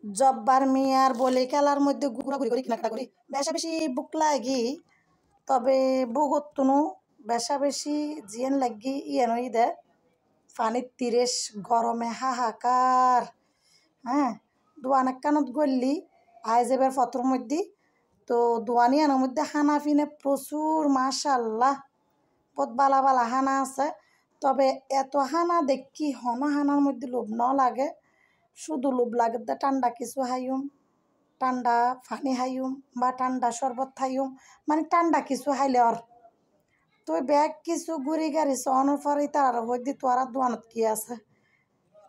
জব্বার মিয়ার বলে খেলার মধ্যে ঘুরাঘুরি করি কেনাকাটা করি বেশা বেশি বুক লাগি তবে বুগতুনো বেশা বেশি জিয়ান লাগি ইয়ানই দে পানির তিরেশ গরমে হাহাকার হ্যাঁ দোয়ান একখানত গল্লি আইজ এবার ফতর মধ্যে তো দোয়ানি আনার মধ্যে হানা ফিনে প্রচুর মাশাল্লাহ বহুত বালা বালা হানা আছে তবে এত হানা দেখি হন হানার মধ্যে লোভ ন লাগে শুধু লোভ লাগে ঠান্ডা কিছু হাইম ঠান্ডা পানি হাইম বা ঠান্ডা শরবত খাইম মানে ঠান্ডা কিছু হাইলে আর তো ব্যাগ কিছু ঘুরি গাড়ি চনের পরে তার মধ্যে তোরা দোয়ানত কি আছে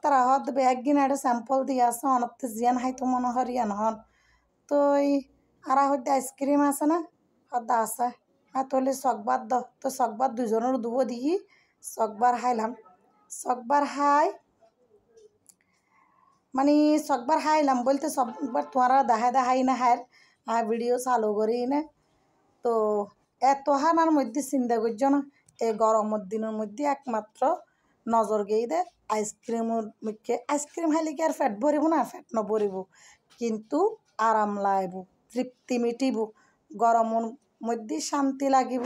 তারা হদ ব্যাগ কিনে একটা স্যাম্পল দিয়ে আছে অনতে জিয়ান হাইতো মনে হরিয়ান হন তো আর হইতে আইসক্রিম আছে না হদ্দা আছে হ্যাঁ তোলে চকবার দ তো চকবার দুজনের দুবো দিই চকবার হাইলাম চকবার হাই মানে চকবার হাইলাম বলতে সববার তোরা দেখায় দেখাই না হার আর ভিডিও চালু করি না তো এত হানার মধ্যে চিন্তা করছো না এই গরমের দিনের মধ্যে একমাত্র নজর গেই দে আইসক্রিমের মুখে আইসক্রিম হাইলে কি আর ফ্যাট ভরিব না ফ্যাট নভরিব কিন্তু আরাম লাগব তৃপ্তি মিটিব গরমের মধ্যে শান্তি লাগিব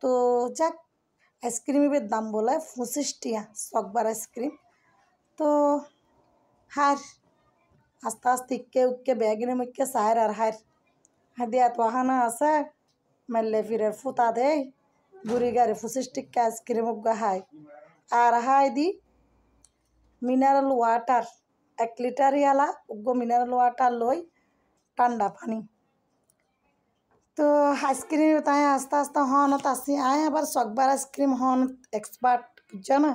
তো যাক আইসক্রিমের দাম বলে 25 টিয়া চকবার আইসক্রিম তো হার আস্তে আস্তে ইক্কে উক্কে ব্যাগিনে মুখে সার আর হার দিয়া তো হানা আছে মেললে ফিরের ফুতা দেয় বুড়ি গাড়ি 25 টিকা আইসক্রিম উগা হাই আর হাই দি মিনারেল ওয়াটার 1 লিটার ইয়ালা উগ্গো মিনারেল ওয়াটার লই ঠান্ডা পানি তো আইসক্রিম তাই আস্তে আস্তে হনত আসি আয় আবার চকবার আইসক্রিম হন এক্সপার্ট বুঝছো না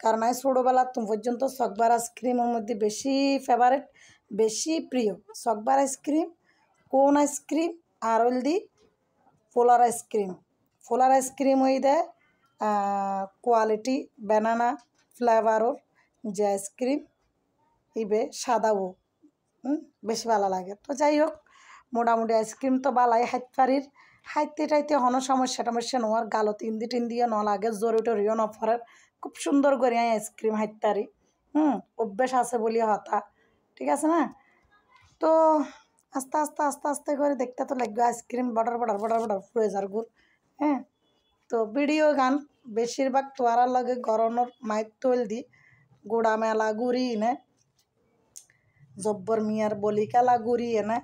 কারণ আই ছোটোবেলা তুমি পর্যন্ত চকবার আইসক্রিমের মধ্যে বেশি ফেভারেট বেশি প্রিয় চকবার আইসক্রিম কোন আইসক্রিম আর হলদি ফোলার আইসক্রিম ওই দেয় কোয়ালিটি ব্যানানা ফ্লেভারর যে আইসক্রিম ইবে সাদাও বেশি ভালো লাগে তো যাই হোক মোটামুটি আইসক্রিম তো বালাই হাইতে হাইতে টাইতে হন সমস্যা টমস্যা নোয়ার গালত ইন্দি টিন্দিও ন লাগে জোরে টরিও নফরের খুব সুন্দর করে আইসক্রিম হাইতারি অভ্যাস আছে বলি হতা ঠিক আছে না তো আস্তে আস্তে আস্তে আস্তে করে দেখতে তো লাগবে আইসক্রিম বর্ডার ফুয়ে যার গুড় হ্যাঁ তো ভিডিও গান বেশিরভাগ তোয়ারার লাগে গরমের মাইর তৈল দি গোড়া মেলা গুড়ি এনে জব্বর মিয়ার বলি খেলা গুড়ি এনে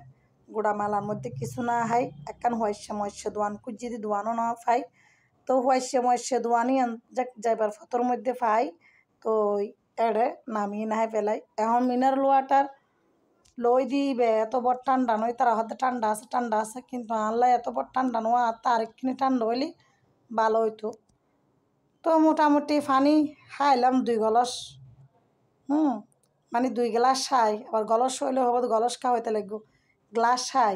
গোড়া মেলার মধ্যে কিছু না হাই একখান হয়েছে দোয়ান কুজি দি দোয়ানও না পাই তো হয়েছে দোয়ানি যাইবার ফতর মধ্যে পাই তো এড়ে নামিয়ে না পেলাই এখন মিনারেল ওয়াটার লই দিবে এত বড় ঠান্ডা নয় তারা হয়তো ঠান্ডা আছে কিন্তু আনলাই এত বড় ঠান্ডা নোয়া তার একখানি ঠান্ডা হইলে ভালো হইতো তো মোটামুটি পানি খাইলাম 2 গলস মানে 2 গ্লাস খাই আবার গলস হইলে হবো গলস খাওয়া হইতে লাগবো গ্লাস খাই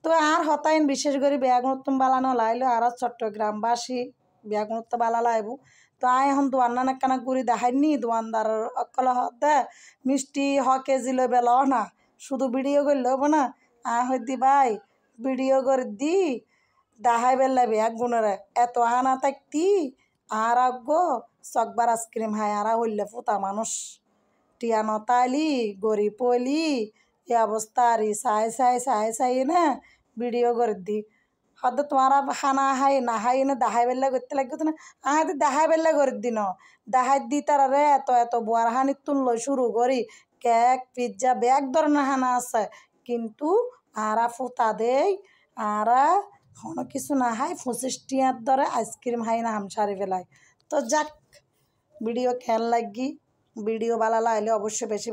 তো আর হতাইন বিশেষ করে ব্যাগুণত্তম বালানো লাইলো আর চট্টগ্রামবাসী ব্যাগুণত্ব বালা লাইব তো আয় এখন দোয়ান্না কানা গুড়ি দেখাইনি দোয়ানদার অকল দে মিষ্টি কেজি লই বেল না শুধু ভিডিও করলে হবো না হইদি ভাই ভিডিও করে দি দেখাই বেললে ব্যাগ গুণরে এত হানা থাকতি আর গো চকবার আইসক্রিম হাই আর হইলে ফুতা মানুষ টিয়া নতালি গড়ি পলি এ অবস্থা আর চাই না ভিডিও করে দি হয়তো তোমার খানা হাই না হাই না দাহাই বেল্লা করতে লাগতো না আহাতে দাহাই বেল্লা করে দিন দাহাই দি তারা রে এত বোয়ার হানি তুললো শুরু করি কেক পিৎজা ব্যাগ ধরনের হানা আছে কিন্তু আরা ফুতা দেই আরা কোনো কিছু না হাই 25 টিয়ার ধরে আইসক্রিম হাই না হামসারি ফেলায় তো যাক ভিডিও খেয়াল লাগি ভিডিও ভালো লাগলে অবশ্যই বেশি